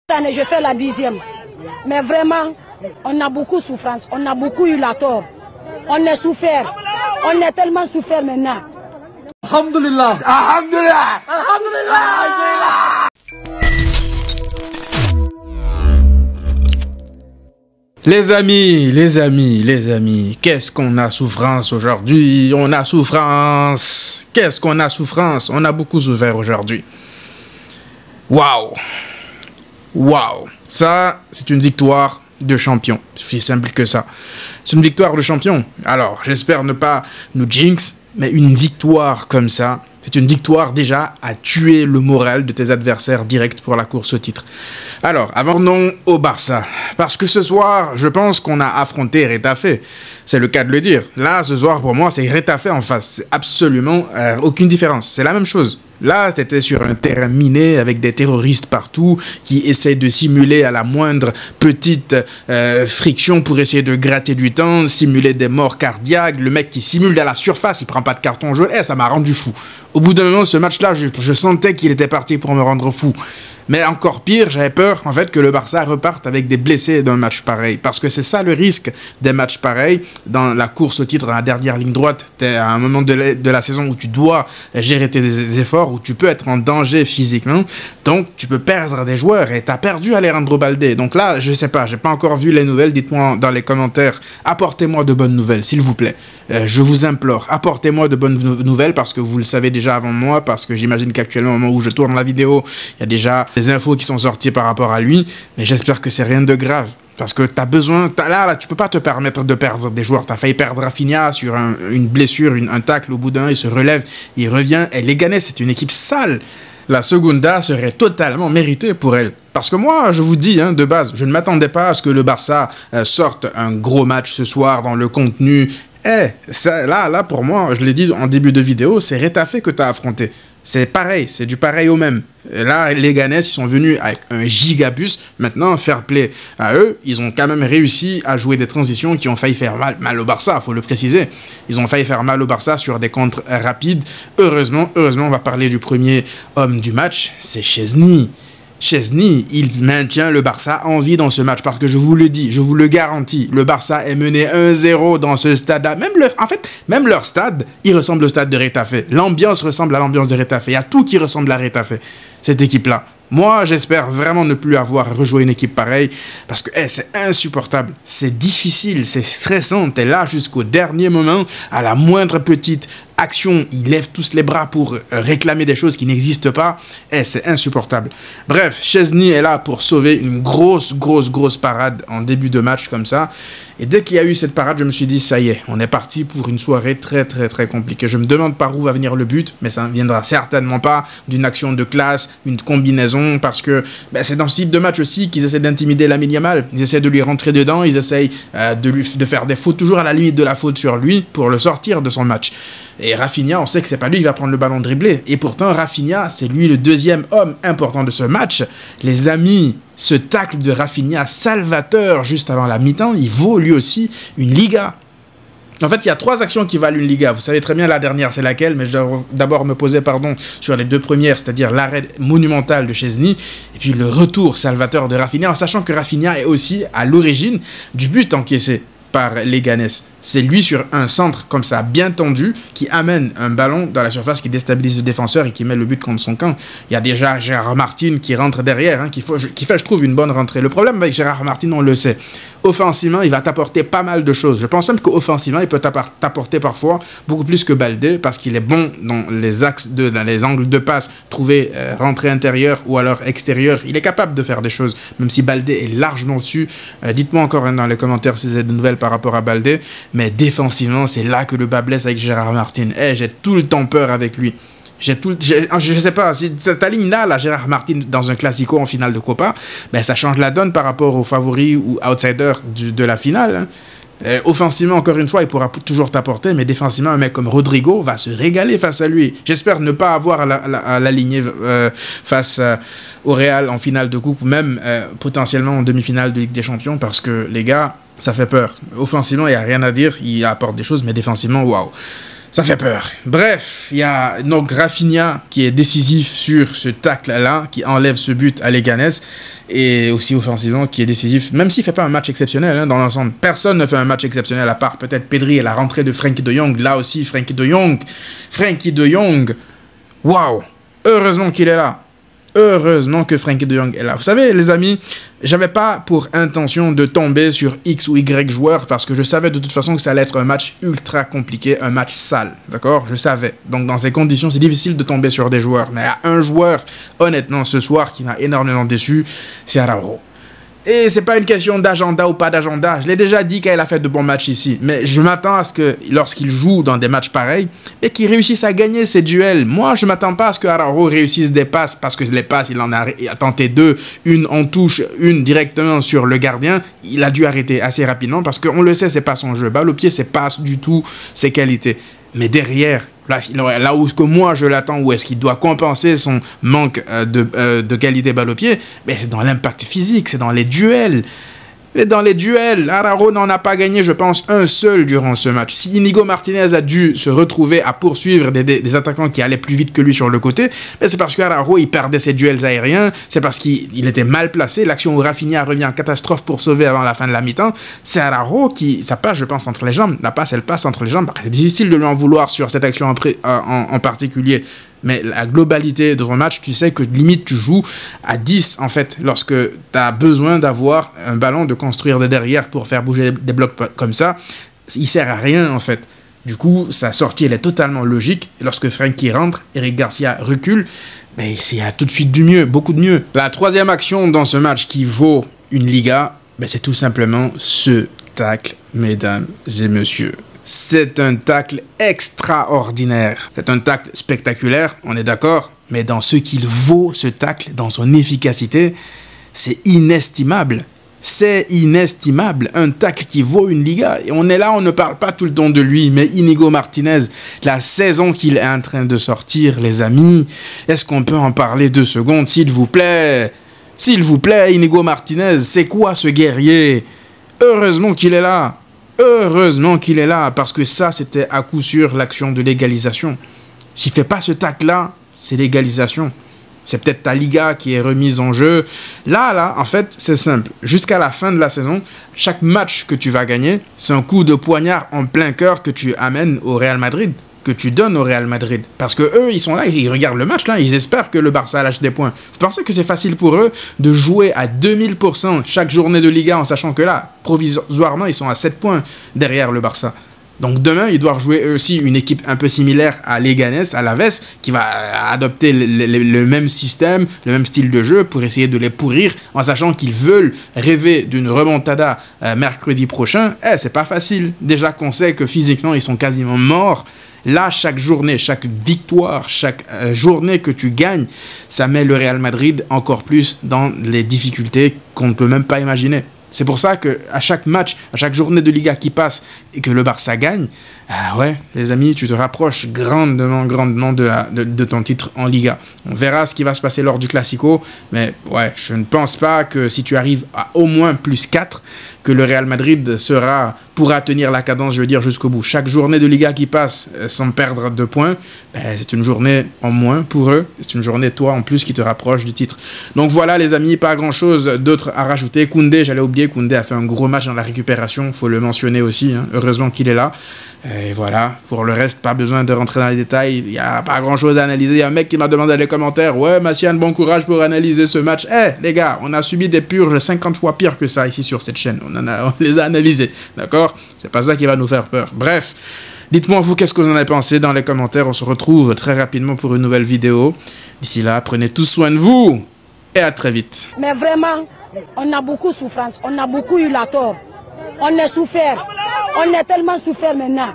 Cette année, je fais la 10e. Mais vraiment, on a beaucoup de souffrance, on a beaucoup eu la tort. On est souffert. On est tellement souffert maintenant. Alhamdulillah. Alhamdulillah. Alhamdulillah. Les amis, qu'est-ce qu'on a souffrance aujourd'hui? On a souffrance. Qu'est-ce qu'on a souffrance? On a beaucoup souffert aujourd'hui. Waouh. Waouh. Ça, c'est une victoire de champion. C'est simple que ça. C'est une victoire de champion. Alors, j'espère ne pas nous jinx, mais une victoire comme ça, c'est une victoire déjà à tuer le moral de tes adversaires directs pour la course au titre. Alors, avançons au Barça. Parce que ce soir, je pense qu'on a affronté Retafe. C'est le cas de le dire. Là, ce soir, pour moi, c'est Retafe en face. C'est absolument aucune différence. C'est la même chose. Là, c'était sur un terrain miné avec des terroristes partout qui essayent de simuler à la moindre petite friction pour essayer de gratter du temps, simuler des morts cardiaques. Le mec qui simule à la surface, il prend pas de carton jaune. Ça m'a rendu fou. Au bout d'un moment, ce match-là, je sentais qu'il était parti pour me rendre fou. Mais encore pire, j'avais peur en fait que le Barça reparte avec des blessés d'un match pareil. Parce que c'est ça le risque des matchs pareils. Dans la course au titre, dans la dernière ligne droite, tu es à un moment de la saison où tu dois gérer tes efforts, où tu peux être en danger physiquement. Donc tu peux perdre des joueurs et tu as perdu Alejandro Balde. Donc là, je sais pas, j'ai pas encore vu les nouvelles. Dites-moi dans les commentaires, apportez-moi de bonnes nouvelles, s'il vous plaît. Je vous implore, apportez-moi de bonnes nouvelles parce que vous le savez déjà avant moi, parce que j'imagine qu'actuellement, au moment où je tourne la vidéo, il y a déjà des infos qui sont sorties par rapport à lui, mais j'espère que c'est rien de grave. Parce que tu as besoin, là, tu peux pas te permettre de perdre des joueurs. Tu as failli perdre Rafinha sur une blessure, un tacle, au bout d'un, il se relève, il revient. Et Leganés, c'est une équipe sale. La Segunda serait totalement méritée pour elle. Parce que moi, je vous dis, de base, je ne m'attendais pas à ce que le Barça sorte un gros match ce soir dans le contenu. Là, pour moi, je l'ai dit en début de vidéo, c'est Retafe que tu as affronté. C'est pareil, c'est du pareil au même. Et là, les Leganés, ils sont venus avec un gigabus. Maintenant, fair play à eux, ils ont quand même réussi à jouer des transitions qui ont failli faire mal au Barça, faut le préciser. Ils ont failli faire mal au Barça sur des contres rapides. Heureusement, on va parler du premier homme du match, c'est Szczesny. Szczesny, il maintient le Barça en vie dans ce match parce que je vous le dis, je vous le garantis, le Barça est mené 1-0 dans ce stade-là. Même leur stade, il ressemble au stade de Retafe. L'ambiance ressemble à l'ambiance de Retafe. Il y a tout qui ressemble à Retafe, cette équipe-là. Moi, j'espère vraiment ne plus avoir rejoué une équipe pareille parce que c'est insupportable, c'est difficile, c'est stressant. T'es là jusqu'au dernier moment, à la moindre petite action, ils lèvent tous les bras pour réclamer des choses qui n'existent pas. C'est insupportable. Bref, Szczesny est là pour sauver une grosse parade en début de match comme ça. Et dès qu'il y a eu cette parade, je me suis dit, ça y est, on est parti pour une soirée très compliquée. Je me demande par où va venir le but, mais ça ne viendra certainement pas d'une action de classe, une combinaison, parce que c'est dans ce type de match aussi qu'ils essaient d'intimider Lamine Yamal. Ils essaient de lui rentrer dedans, ils essayent de faire des fautes, toujours à la limite de la faute sur lui, pour le sortir de son match. Et Rafinha, on sait que c'est pas lui qui va prendre le ballon dribblé. Et pourtant, Rafinha, c'est lui le deuxième homme important de ce match. Les amis, ce tacle de Rafinha salvateur juste avant la mi-temps, il vaut lui aussi une Liga. En fait, il y a 3 actions qui valent une Liga. Vous savez très bien la dernière, c'est laquelle, mais je dois d'abord me poser sur les 2 premières, c'est-à-dire l'arrêt monumental de Szczesny et puis le retour salvateur de Rafinha, en sachant que Rafinha est aussi à l'origine du but encaissé par Leganés. C'est lui sur un centre comme ça, bien tendu, qui amène un ballon dans la surface, qui déstabilise le défenseur et qui met le but contre son camp. Il y a déjà Gérard Martin qui rentre derrière, qui fait, je trouve, une bonne rentrée. Le problème avec Gérard Martin, on le sait. Offensivement, il va t'apporter pas mal de choses. Je pense même qu'offensivement, il peut t'apporter parfois beaucoup plus que Balde, parce qu'il est bon dans les axes, dans les angles de passe, trouver rentrée intérieure ou alors extérieure. Il est capable de faire des choses, même si Balde est largement dessus. Dites-moi encore dans les commentaires si vous avez des nouvelles par rapport à Balde. Mais défensivement, c'est là que le bas blesse avec Gérard Martin. J'ai tout le temps peur avec lui. Je sais pas, si cette ligne-là, Gérard Martin, dans un classico en finale de Copa, ça change la donne par rapport aux favoris ou outsiders de la finale. Offensivement, encore une fois, il pourra toujours t'apporter, mais défensivement, un mec comme Rodrigo va se régaler face à lui. J'espère ne pas avoir à l'aligner face au Real en finale de coupe, ou même potentiellement en demi-finale de Ligue des Champions, parce que les gars, ça fait peur. Offensivement, il n'y a rien à dire, il apporte des choses, mais défensivement, waouh. Ça fait peur. Bref, il y a donc Rafinha qui est décisif sur ce tacle-là, qui enlève ce but à Leganés, et aussi offensivement qui est décisif, même s'il ne fait pas un match exceptionnel hein, dans l'ensemble. Personne ne fait un match exceptionnel à part peut-être Pedri et la rentrée de Frenkie de Jong. Là aussi, Frenkie de Jong, waouh, heureusement qu'il est là. Heureusement que Frenkie de Jong est là. Vous savez, les amis, j'avais pas pour intention de tomber sur X ou Y joueur parce que je savais de toute façon que ça allait être un match ultra compliqué, un match sale, d'accord? Je savais. Donc, dans ces conditions, c'est difficile de tomber sur des joueurs. Mais il y a un joueur, honnêtement, ce soir, qui m'a énormément déçu, c'est Araujo. Et c'est pas une question d'agenda ou pas d'agenda. Je l'ai déjà dit qu'il a fait de bons matchs ici. Mais je m'attends à ce que lorsqu'il joue dans des matchs pareils et qu'il réussisse à gagner ses duels. Moi, je m'attends pas à ce que Araujo réussisse des passes parce que les passes, il en a tenté deux. Une en touche, une directement sur le gardien. Il a dû arrêter assez rapidement parce qu'on le sait, c'est pas son jeu. Balle au pied, c'est pas du tout ses qualités. Mais derrière, là où que moi je l'attends, où est-ce qu'il doit compenser son manque de qualité balle au pied, c'est dans l'impact physique, c'est dans les duels. Et dans les duels, Araujo n'en a pas gagné, je pense, un seul durant ce match. Si Inigo Martinez a dû se retrouver à poursuivre des attaquants qui allaient plus vite que lui sur le côté, c'est parce qu'Araujo, il perdait ses duels aériens, c'est parce qu'il était mal placé. L'action où Rafinha revient en catastrophe pour sauver avant la fin de la mi-temps, c'est Araujo qui, ça passe, je pense, entre les jambes. La passe, elle passe entre les jambes. C'est difficile de lui en vouloir sur cette action en particulier. Mais la globalité de ton match, tu sais que limite tu joues à 10 en fait. Lorsque tu as besoin d'avoir un ballon, de construire de derrière pour faire bouger des blocs comme ça, il sert à rien en fait. Du coup, sa sortie elle est totalement logique. Et lorsque Frenkie rentre, Eric Garcia recule, c'est tout de suite du mieux, beaucoup de mieux. La troisième action dans ce match qui vaut une Liga, c'est tout simplement ce tacle, mesdames et messieurs. C'est un tacle extraordinaire. C'est un tacle spectaculaire, on est d'accord. Mais dans ce qu'il vaut, ce tacle, dans son efficacité, c'est inestimable. C'est inestimable. Un tacle qui vaut une Liga. Et on est là, on ne parle pas tout le temps de lui. Mais Inigo Martinez, la saison qu'il est en train de sortir, les amis, est-ce qu'on peut en parler 2 secondes, s'il vous plaît? S'il vous plaît, Inigo Martinez, c'est quoi ce guerrier? Heureusement qu'il est là. Heureusement qu'il est là, parce que ça, c'était à coup sûr l'action de l'égalisation. S'il ne fait pas ce tacle-là, c'est l'égalisation. C'est peut-être ta Liga qui est remise en jeu. Là, en fait, c'est simple. Jusqu'à la fin de la saison, chaque match que tu vas gagner, c'est un coup de poignard en plein cœur que tu amènes au Real Madrid, que tu donnes au Real Madrid. Parce que eux, ils sont là, ils regardent le match, là, ils espèrent que le Barça lâche des points. Vous pensez que c'est facile pour eux de jouer à 2000% chaque journée de Liga en sachant que là, provisoirement, ils sont à 7 points derrière le Barça. Donc demain, ils doivent jouer eux aussi une équipe un peu similaire à Leganés, à l'Aves, qui va adopter le même système, le même style de jeu pour essayer de les pourrir en sachant qu'ils veulent rêver d'une remontada mercredi prochain. C'est pas facile. Déjà qu'on sait que physiquement, ils sont quasiment morts. Là, chaque journée, chaque victoire, chaque journée que tu gagnes, ça met le Real Madrid encore plus dans les difficultés qu'on ne peut même pas imaginer. C'est pour ça qu'à chaque match, à chaque journée de Liga qui passe et que le Barça gagne, ouais, les amis, tu te rapproches grandement de ton titre en Liga. On verra ce qui va se passer lors du Classico, mais ouais, je ne pense pas que si tu arrives à au moins plus 4, que le Real Madrid pourra tenir la cadence, je veux dire, jusqu'au bout. Chaque journée de Liga qui passe sans perdre de points, c'est une journée en moins pour eux. C'est une journée, toi, en plus, qui te rapproche du titre. Donc voilà, les amis, pas grand-chose d'autre à rajouter. Koundé, j'allais oublier, Koundé a fait un gros match dans la récupération, faut le mentionner aussi, hein. Heureusement qu'il est là. Et voilà, pour le reste, pas besoin de rentrer dans les détails, il n'y a pas grand-chose à analyser. Il y a un mec qui m'a demandé dans les commentaires, ouais, Massiane, bon courage pour analyser ce match. Les gars, on a subi des purges 50 fois pire que ça ici sur cette chaîne. On les a analysés, d'accord? C'est pas ça qui va nous faire peur. Bref, dites-moi vous qu'est-ce que vous en avez pensé dans les commentaires. On se retrouve très rapidement pour une nouvelle vidéo. D'ici là, prenez tous soin de vous et à très vite. Mais vraiment, on a beaucoup de souffrance, on a beaucoup eu la tort. On a souffert, on a tellement souffert maintenant.